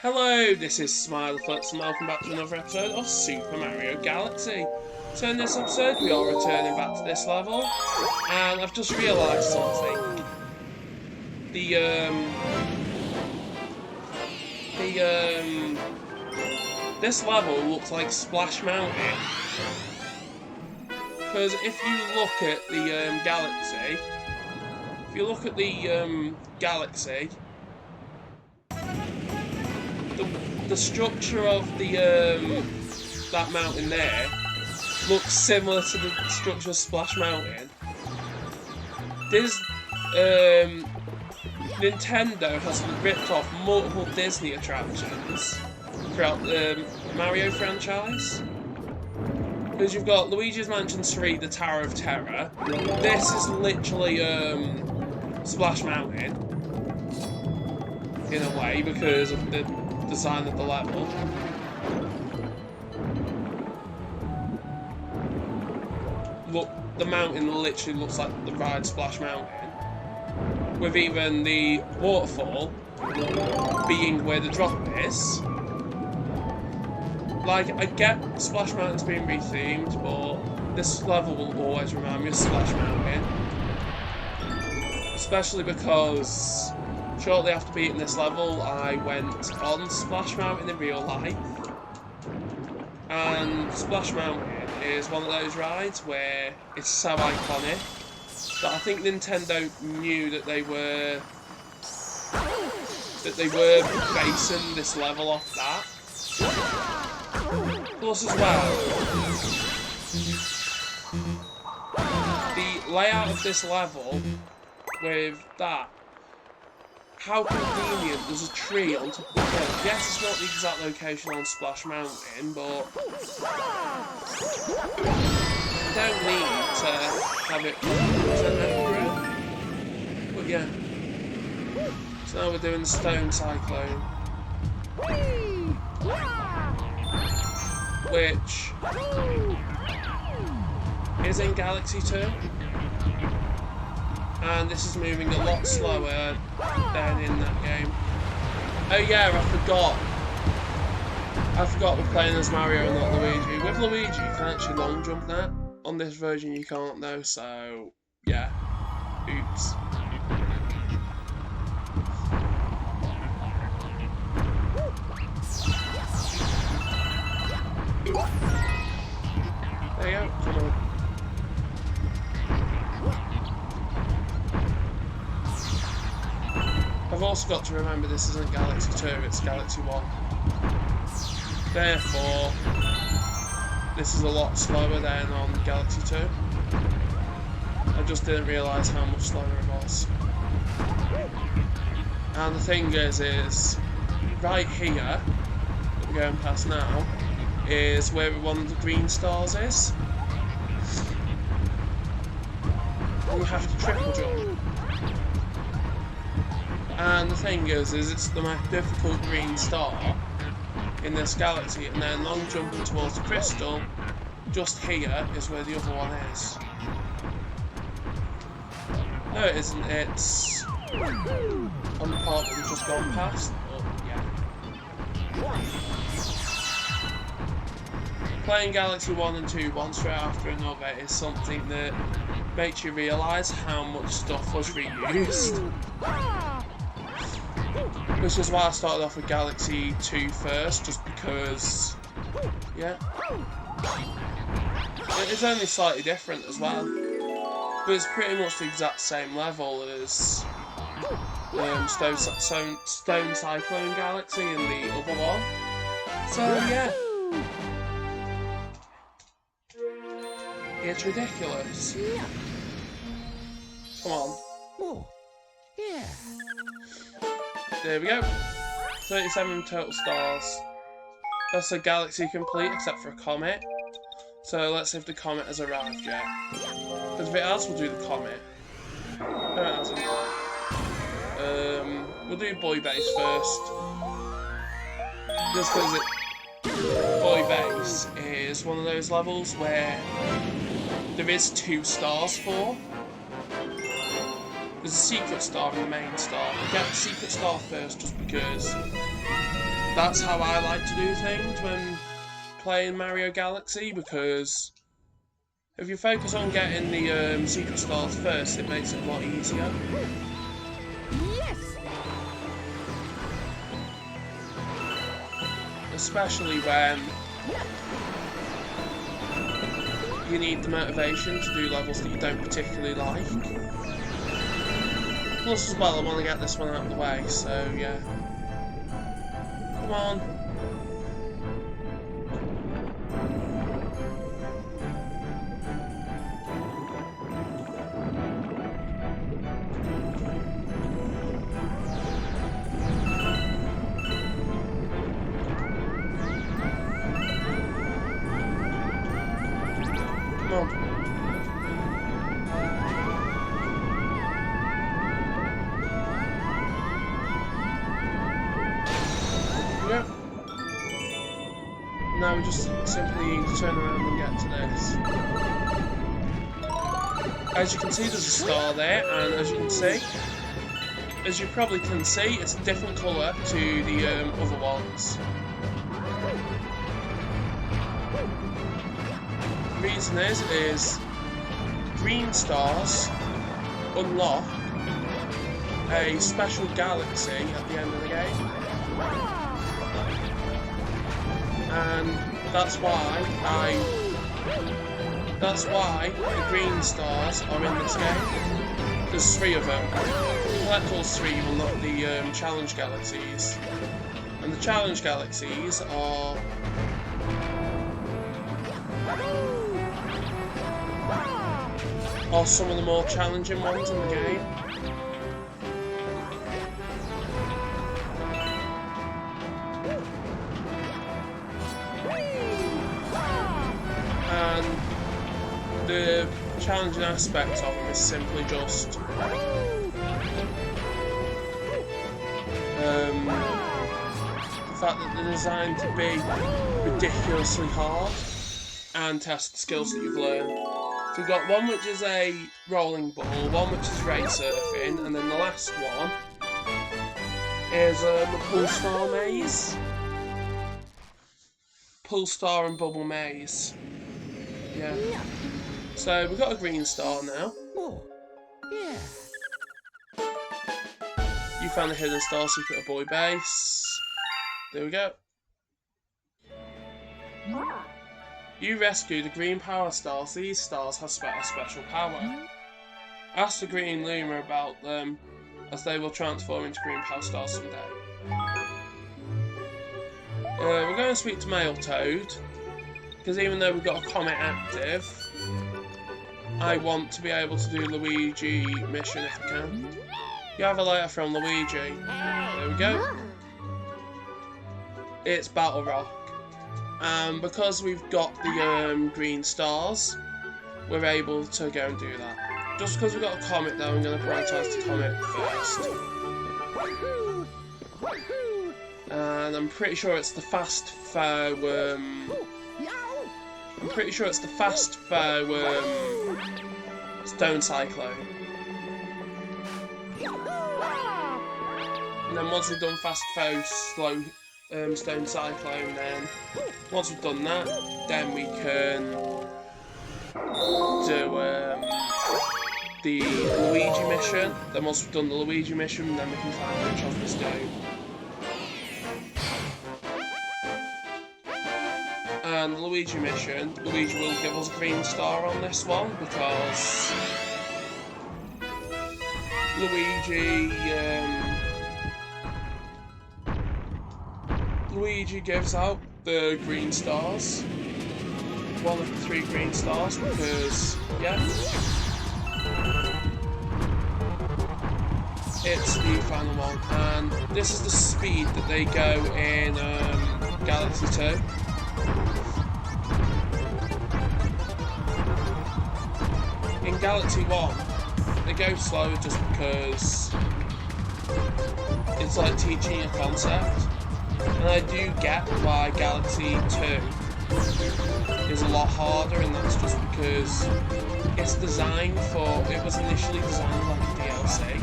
Hello, this is Smileyflux and welcome back to another episode of Super Mario Galaxy. So in this episode we are returning back to this level, and I've just realised something. This level looks like Splash Mountain. Because if you look at the galaxy, the structure of that mountain there looks similar to the structure of Splash Mountain. Nintendo has ripped off multiple Disney attractions throughout the Mario franchise. Because you've got Luigi's Mansion 3, the Tower of Terror. This is literally Splash Mountain, in a way, because of the design of the level. Look, the mountain literally looks like the ride Splash Mountain, with even the waterfall being where the drop is. Like, I get Splash Mountain's being rethemed, but this level will always remind me of Splash Mountain. Especially because shortly after beating this level, I went on Splash Mountain in real life. And Splash Mountain is one of those rides where it's so iconic that I think Nintendo knew that they were basing this level off that. Plus as well, the layout of this level with that, how convenient there's a tree on top of the hill. Yes, it's not the exact location on Splash Mountain, but you don't need to have it 100% accurate. But yeah. So now we're doing the Stone Cyclone, which is in Galaxy 2. And this is moving a lot slower than in that game. Oh yeah, I forgot we're playing as Mario and not Luigi. With Luigi, you can actually long jump that. On this version, you can't though, so yeah. Oops. There you go, come on. I've also got to remember this isn't Galaxy 2, it's Galaxy 1. Therefore, this is a lot slower than on Galaxy 2. I just didn't realise how much slower it was. And the thing is right here, that we're going past now, is where one of the green stars is. And you have to triple jump. And the thing is it's the most difficult green star in this galaxy, and then long jumping towards the crystal, just here is where the other one is. No, it isn't, it's on the part that we've just gone past, but yeah. Playing Galaxy 1 and 2 one straight after another is something that makes you realise how much stuff was reused. Which is why I started off with Galaxy 2 first, just because, yeah. It's only slightly different as well. But it's pretty much the exact same level as Stone Cyclone Galaxy and the other one. So yeah. It's ridiculous. Come on. Oh, yeah. There we go. 37 total stars. That's a galaxy complete, except for a comet. So let's see if the comet has arrived yet. Because if it has, we'll do the comet. No, it hasn't. We'll do Boy Base first. Just because Boy Base is one of those levels where there is 2 stars for. There's a secret star and the main star. I get the secret star first just because that's how I like to do things when playing Mario Galaxy, because if you focus on getting the secret stars first, it makes it a lot easier. Yes. Especially when you need the motivation to do levels that you don't particularly like. Plus, as well, I want to get this one out of the way, so yeah. Come on. Come on. Yep. Now we just simply need to turn around and get to this. As you can see, there's a star there, and as you can see, as you probably can see, it's a different colour to the other ones. The reason is green stars unlock a special galaxy at the end of the game. And that's why the green stars are in this game. There's 3 of them. If you collect all 3, you unlock the challenge galaxies. And the challenge galaxies are some of the more challenging ones in the game. And the challenging aspect of them is simply just the fact that they're designed to be ridiculously hard and test the skills that you've learned. So you've got one which is a rolling ball, one which is race surfing, and then the last one is the Pulsar Maze. Pulsar and Bubble Maze. Yeah. So we've got a green star now. Oh, yeah. You found the hidden star secret of Boy Base. There we go. You rescued the green power stars. These stars have special power. Ask the green Luma about them, as they will transform into green power stars someday. We're going to speak to Male Toad, because even though we've got a comet active, I want to be able to do Luigi mission if I can. You have a letter from Luigi. There we go. It's Battle Rock. Because we've got the green stars, we're able to go and do that. Just because we've got a comet though, I'm going to prioritise the comet first. And I'm pretty sure it's the fast fireworm. I'm pretty sure it's the fast fireworm stone cyclone. And then once we've done fast foe slow stone cyclone, then once we've done that, then we can do the Luigi mission. Then once we've done the Luigi mission, then we can find which of this stone. And the Luigi mission, Luigi will give us a green star on this one because Luigi gives out the green stars, one of the 3 green stars, because yeah, it's the final one, and this is the speed that they go in Galaxy 2. In Galaxy 1, they go slow just because it's like teaching a concept. And I do get why Galaxy 2 is a lot harder, and that's just because it's designed for, it was initially designed like a DLC.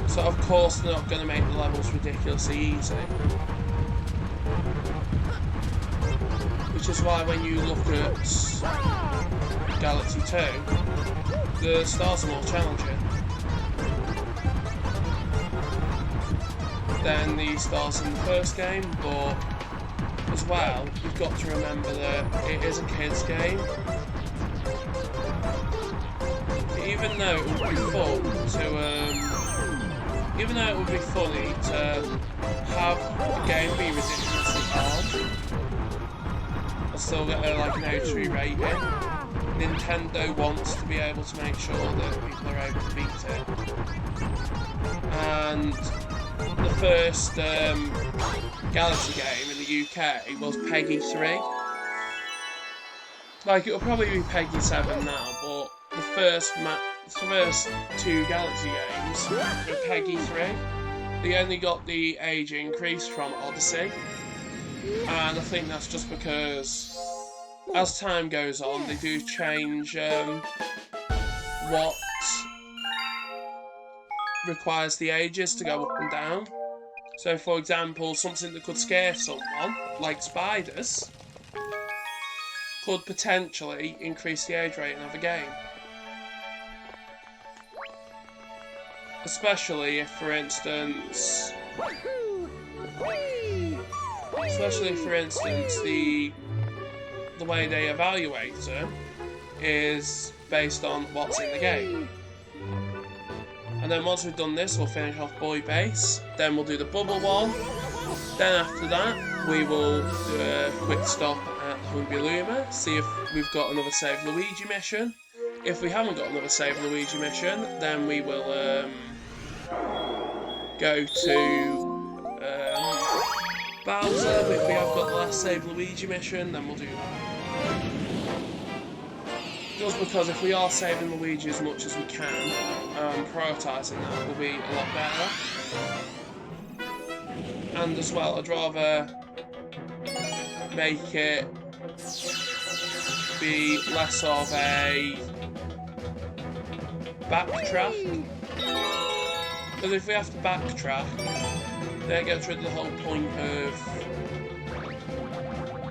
So of course they're not going to make the levels ridiculously easy. which is why when you look at Galaxy 2, the stars are more challenging than the stars in the first game, but as well, you've got to remember that it is a kids' game. Even though it would be fun to, even though it would be funny to have a game be ridiculously hard, I'll still get like an O2 rating. Nintendo wants to be able to make sure that people are able to beat it. And the first Galaxy game in the UK was Peggy 3. Like, it'll probably be Peggy 7 now, but the first two Galaxy games were Peggy 3. They only got the age increase from Odyssey, and I think that's just because as time goes on they do change what requires the ages to go up and down. So for example, something that could scare someone, like spiders, could potentially increase the age rating of a game. Especially if, for instance, the way they evaluate it is based on what's in the game. And then once we've done this, we'll finish off Boy Base, then we'll do the bubble one, then after that we will do a quick stop at Humbaluma, see if we've got another Save Luigi mission. If we haven't got another Save Luigi mission, then we will go to Bowser. If we have got the last Save Luigi mission, then we'll do that. Just because if we are saving Luigi as much as we can, prioritising that will be a lot better. And as well, I'd rather make it be less of a backtrack. Because if we have to backtrack, then it gets rid of the whole point of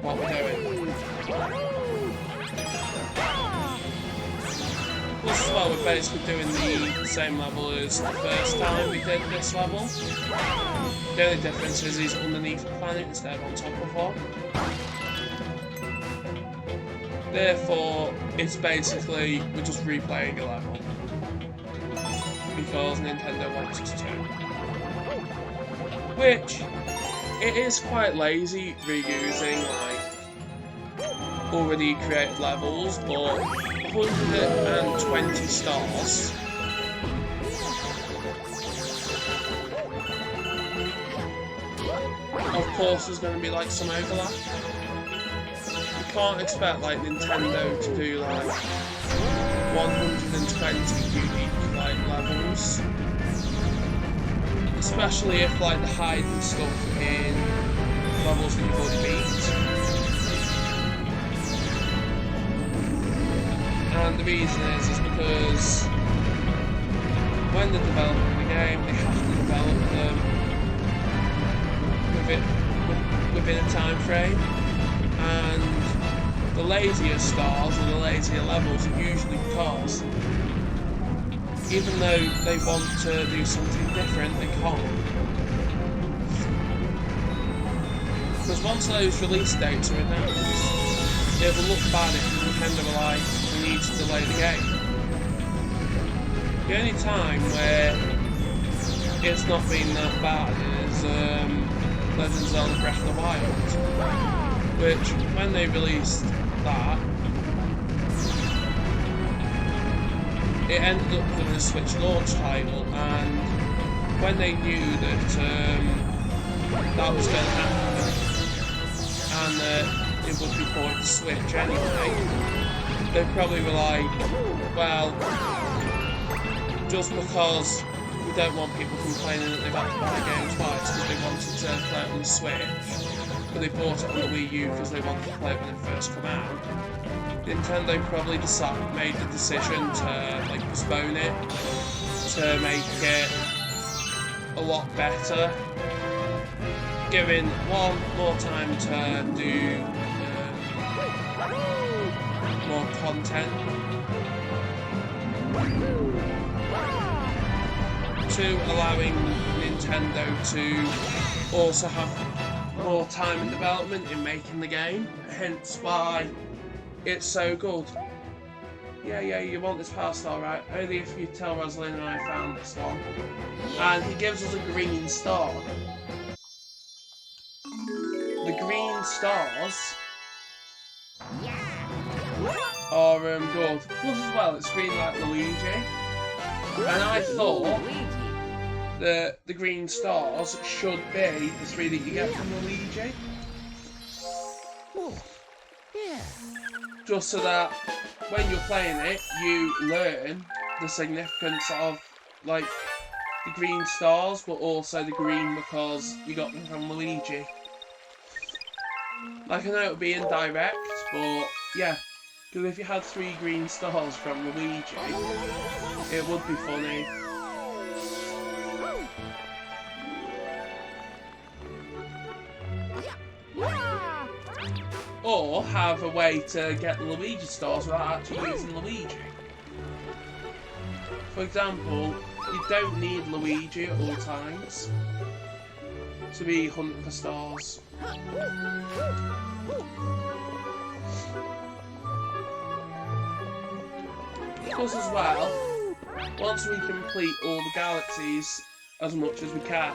what we're doing. Plus as well, we're basically doing the same level as the first time we did this level. The only difference is he's underneath the planet instead of on top of one. Therefore, it's basically, we're just replaying a level. Because Nintendo wants us to. Which, it is quite lazy reusing, like, already created levels, but 120 stars. Of course there's going to be like some overlap. You can't expect like Nintendo to do like 120 unique like levels. Especially if like the hiding stuff in levels that you've already beat. And the reason is because when they're developing the game, they have to develop them within a time frame. And the lazier stars or the lazier levels are usually because even though they want to do something different, they can't. Because once those release dates are announced, it will look bad if Nintendo are like, we need to delay the game. The only time where it's not been that bad is Legend of Zelda Breath of the Wild, which when they released that, it ended up being a Switch launch title, and when they knew that that was going to happen and that it would be ported to Switch anyway, they probably were like, well, just because we don't want people complaining that they've had to buy a game twice because they wanted to play it on the Switch, but they bought it on the Wii U because they wanted to play it when it first came out. Nintendo probably made the decision to like postpone it to make it a lot better, giving one more time to do more content. 2, allowing Nintendo to also have more time in development in making the game, hence why it's so good. Yeah, you want this past, alright. Only if you tell Rosalind and I found this one. And he gives us a green star. The green stars are good. Plus as well, it's green like Luigi. And I thought that the green stars should be the 3 that you get from Luigi. Just so that when you're playing it, you learn the significance of, like, the green stars, but also the green because you got them from Luigi. Like, I know it would be indirect, but yeah, because if you had 3 green stars from Luigi, it would be funny. Or have a way to get the Luigi stars without actually using Luigi. For example, you don't need Luigi at all times to be hunting for stars. Plus as well, once we complete all the galaxies as much as we can,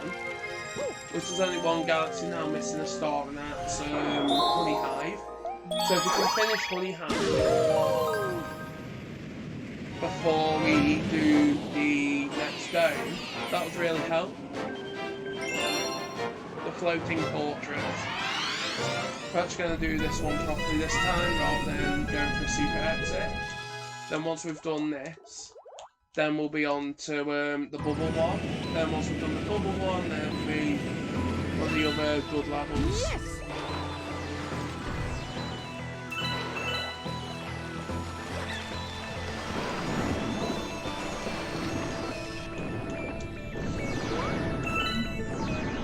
which there's only one galaxy now missing a star, and that's Honey Hive. So if we can finish Honey Hive before we do the next dome, that would really help. The floating fortress. We're actually going to do this one properly this time rather than going for a secret exit. Then once we've done this, then we'll be on to the bubble one. Then once we've done the bubble one, then we'll be on the other good levels. Yes.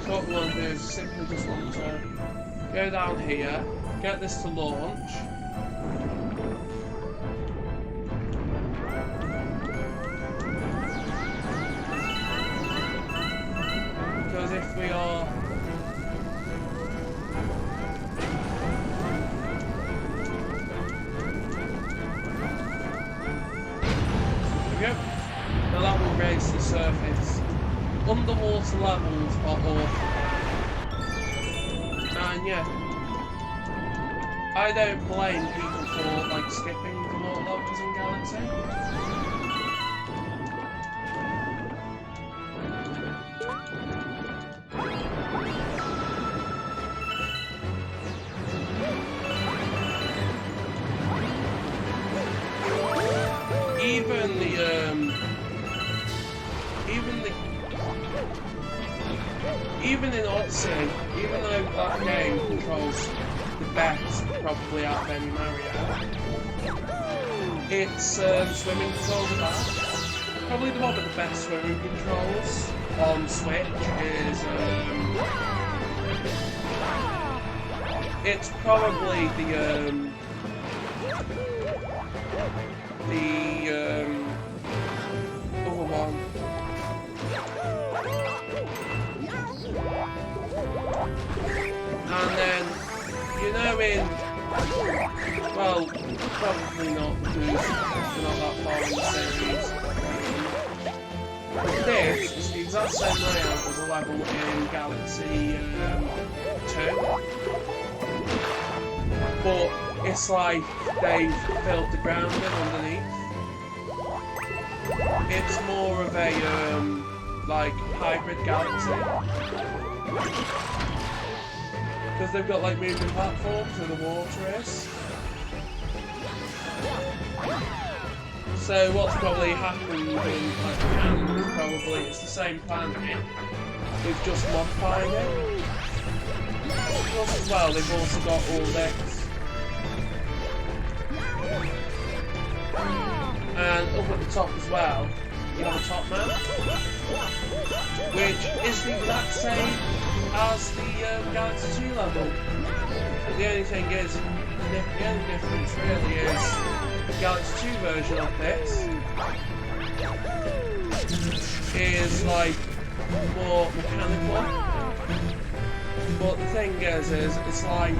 So what we want to do is simply just want to go down here, get this to launch. Because if we are... There we go. Now that will raise the surface. Underwater levels are awful. And yeah, I don't blame people for like skipping the water levels in Galaxy. Even in Odyssey, even though that game controls the best probably out of any Mario, its swimming controls are bad. Probably the one with the best swimming controls on Switch is it's probably the other one. And then, you know, well, probably not because we're not that far in the series. But this is the exact same layout as a level in Galaxy 2. But it's like they've filled the ground in underneath. It's more of a, like, hybrid galaxy. Because they've got like moving platforms where the water is. So what's probably happened in like canon is probably it's the same planet, we've just modified it. Plus as well, they've also got all this. And up at the top as well, you have a top map, which is the exact same as the Galaxy 2 level. the only thing is, the only difference really is the Galaxy 2 version of this is like more mechanical. But the thing is it's like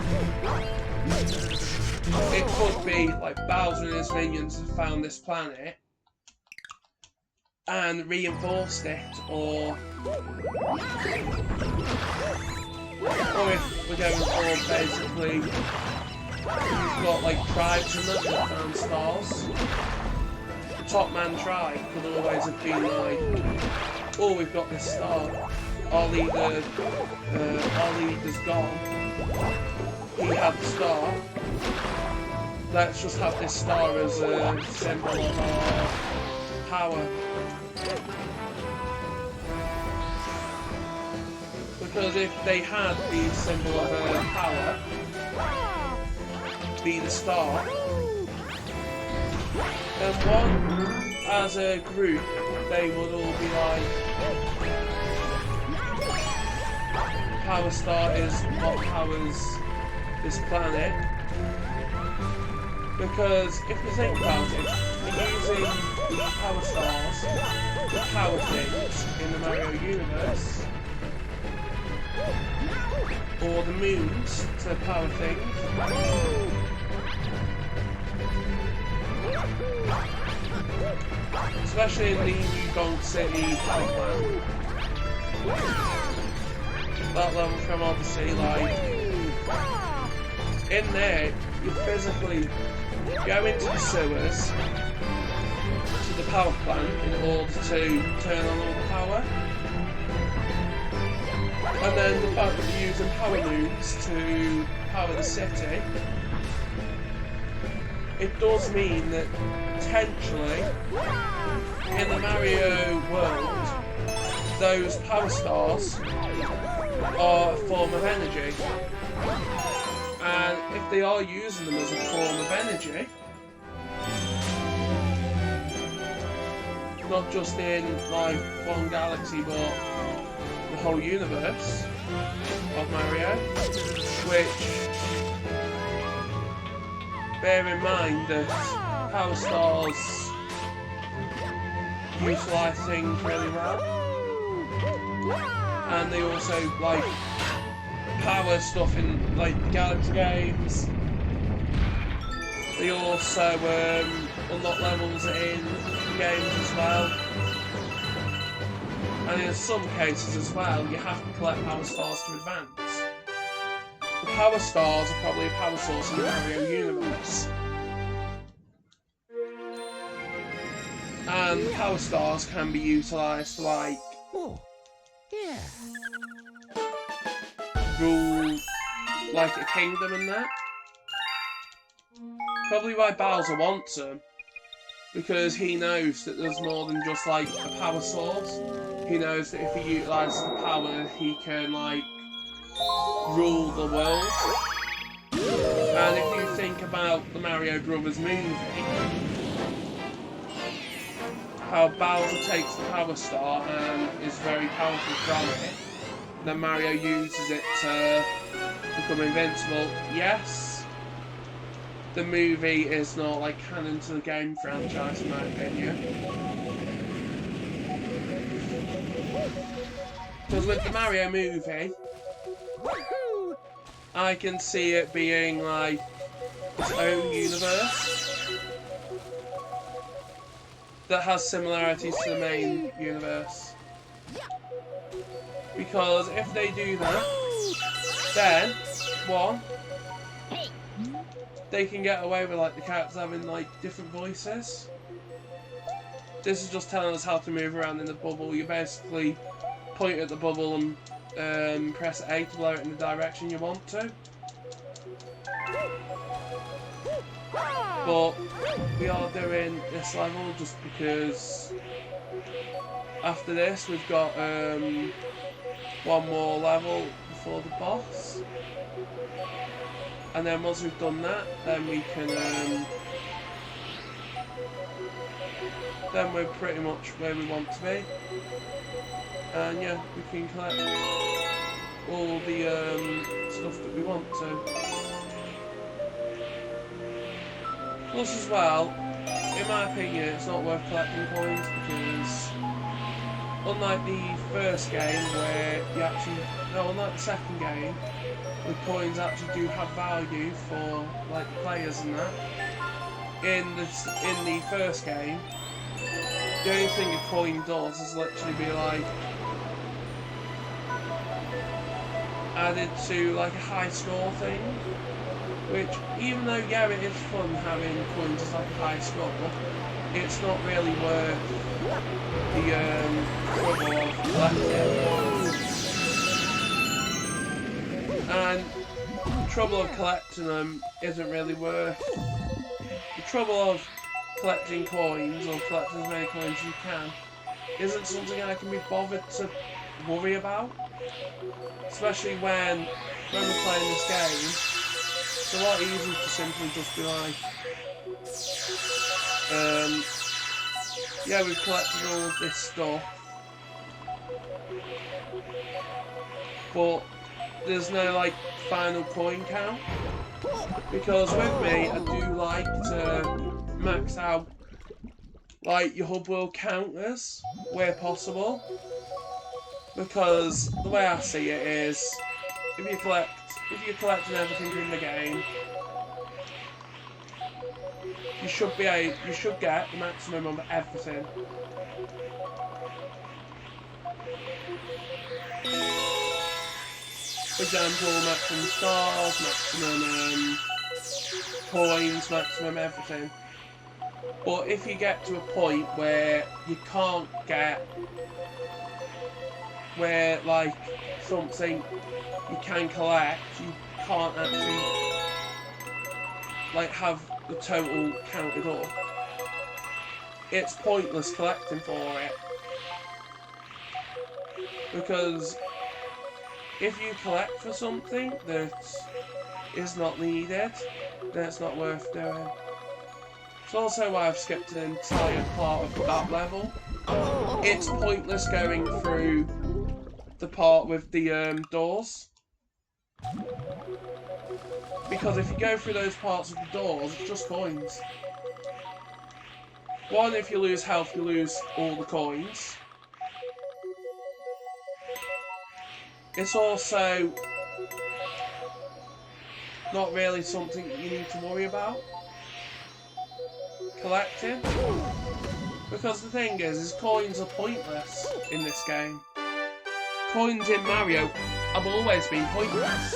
it could be like Bowser and his minions have found this planet and reinforced it, or if we're going for basically, you've got like tribes in them that found stars. The Top Man tribe could always have been like, oh, we've got this star. Our leader's gone. He had the star. Let's just have this star as a symbol of our power. Because if they had the symbol of her power be the star, then one, as a group, they would all be like, Power Star is what powers this planet. Because if you think about it, you're using Power Stars to power things in the Mario universe, or the moons to power things, especially in the New Gold City power plant. That level from Odyssey, like, in there, you physically go into the sewers to the power plant in order to turn on all the power. And then the fact that you're using power moons to power the city, it does mean that potentially in the Mario world, those power stars are a form of energy. And if they are using them as a form of energy, not just in like one galaxy but the whole universe of Mario, which, bear in mind that Power Stars utilise things really well, and they also like power stuff in like the Galaxy games. They also unlock levels in the games as well, and in some cases as well you have to collect Power Stars to advance. The Power Stars are probably a power source in the Mario universe, and the Power Stars can be utilised to like rule like a kingdom and that. Probably why Bowser wants them, because he knows that there's more than just like a power source. He knows that if he utilises the power, he can like rule the world. And if you think about the Mario Brothers movie, how Bowser takes the Power Star and is very powerful from it, then Mario uses it to become invincible. Yes, the movie is not like canon to the game franchise in my opinion. Because with the Mario movie, I can see it being like its own universe that has similarities to the main universe. Because if they do that, then one, they can get away with like the characters having like different voices. This is just telling us how to move around in the bubble. You basically point at the bubble and press A to blow it in the direction you want to. But we are doing this level just because after this we've got one more level before the boss, and then once we've done that, then we can then we're pretty much where we want to be, and yeah, we can collect all the stuff that we want to. Plus as well, in my opinion, it's not worth collecting coins because unlike the first game where you actually, no, unlike the second game, the coins actually do have value for like players and that. In the first game, the only thing a coin does is literally be like added to like a high score thing, which even though yeah it is fun having coins as like a high score, it's not really worth the trouble of collecting. And the trouble of collecting them isn't really worth the trouble of collecting coins or collecting as many coins as you can isn't something I can be bothered to worry about. Especially when we're playing this game, it's a lot easier to simply just be like, yeah, we've collected all of this stuff, but there's no like final coin count. Because with me, I do like to max out like your hub world counters where possible. Because the way I see it is, if you're collecting everything in the game, you should get the maximum of everything. For example, maximum stars, maximum coins, maximum everything. But if you get to a point where you can't get, where like something you can collect, you can't actually like have the total counted up, it's pointless collecting for it. Because if you collect for something that is not needed, then it's not worth doing. It's also why I've skipped an entire part of that level. It's pointless going through the part with the doors. Because if you go through those parts of the doors, it's just coins. One, if you lose health, you lose all the coins. It's also not really something that you need to worry about collecting. Because the thing is coins are pointless in this game. Coins in Mario have always been pointless.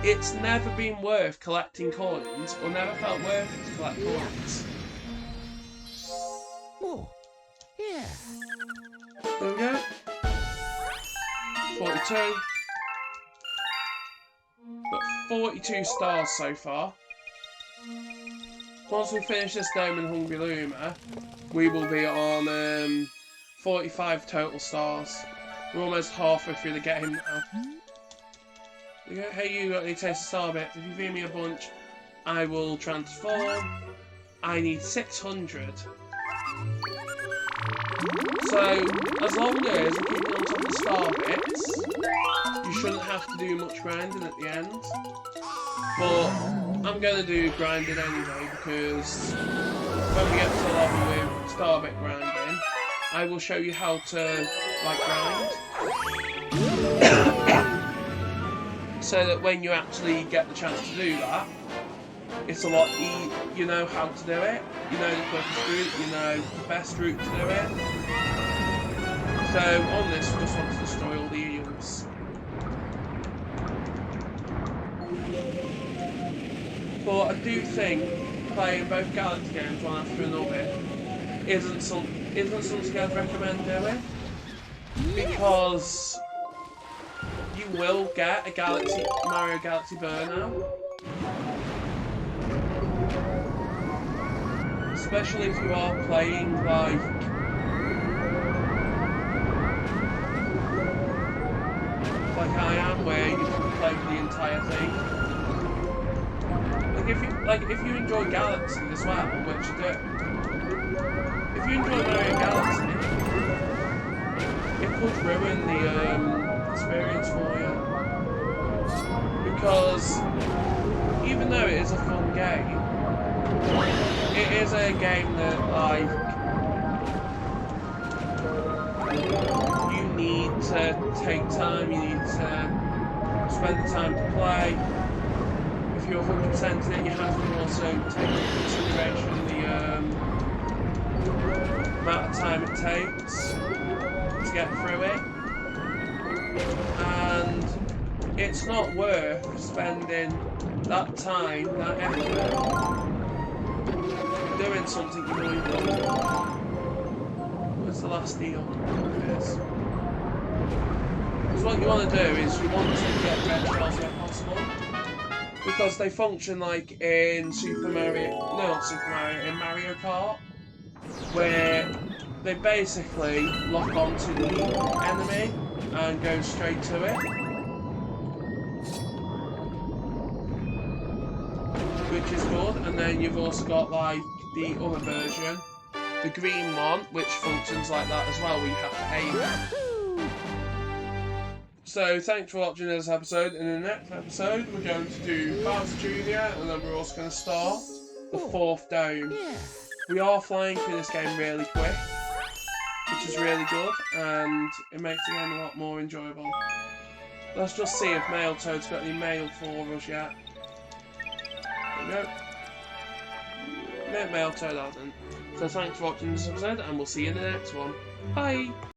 It's never been worth collecting coins, or never felt worth it to collect coins. Oh, yeah. There we go. 42. Got 42 stars so far. Once we finish this Dome and Hungry Luma, we will be on 45 total stars. We're almost halfway through the game now. Hey, you got any taste of star bits? If you feed me a bunch, I will transform. I need 600. So, as long as you keep on top of the star bits, you shouldn't have to do much grinding at the end. But I'm going to do grinding anyway, because when we get to a level with star bit grinding, I will show you how to like grind. So that when you actually get the chance to do that, it's a lot easier. You know how to do it, you know the quickest route, you know the best route to do it. So on this, we just want to destroy all the eels. But I do think playing both Galaxy games one after another isn't something I'd recommend doing, because you will get a Mario Galaxy burnout. Especially if you are playing like I am, where you can play for the entire thing. If you enjoy Galaxy as well, which you do. If you enjoy Mario Galaxy, it could ruin the experience for you. Because even though it is a fun game, it is a game that, like, you need to take time, you need to spend the time to play. If you're 100% in it, you have to also take into consideration the amount of time it takes to get through it. And it's not worth spending that time, that effort, doing something you know you've got to do. Where's the last deal? It is. Because what you want to do is you want to get red shells where possible. Because they function like in in Mario Kart, where they basically lock onto the enemy and go straight to it. Which is good, and then you've also got like the other version, the green one, which functions like that as well, where you have to aim. So thanks for watching this episode. In the next episode, we're going to do Bowser Jr. and then we're also going to start the 4th dome. Yeah. We are flying through this game really quick, which is really good, and it makes the game a lot more enjoyable. Let's just see if Mailtoad's got any mail for us yet. There we go. No, Mailtoad hasn't. So thanks for watching this episode, and we'll see you in the next one. Bye!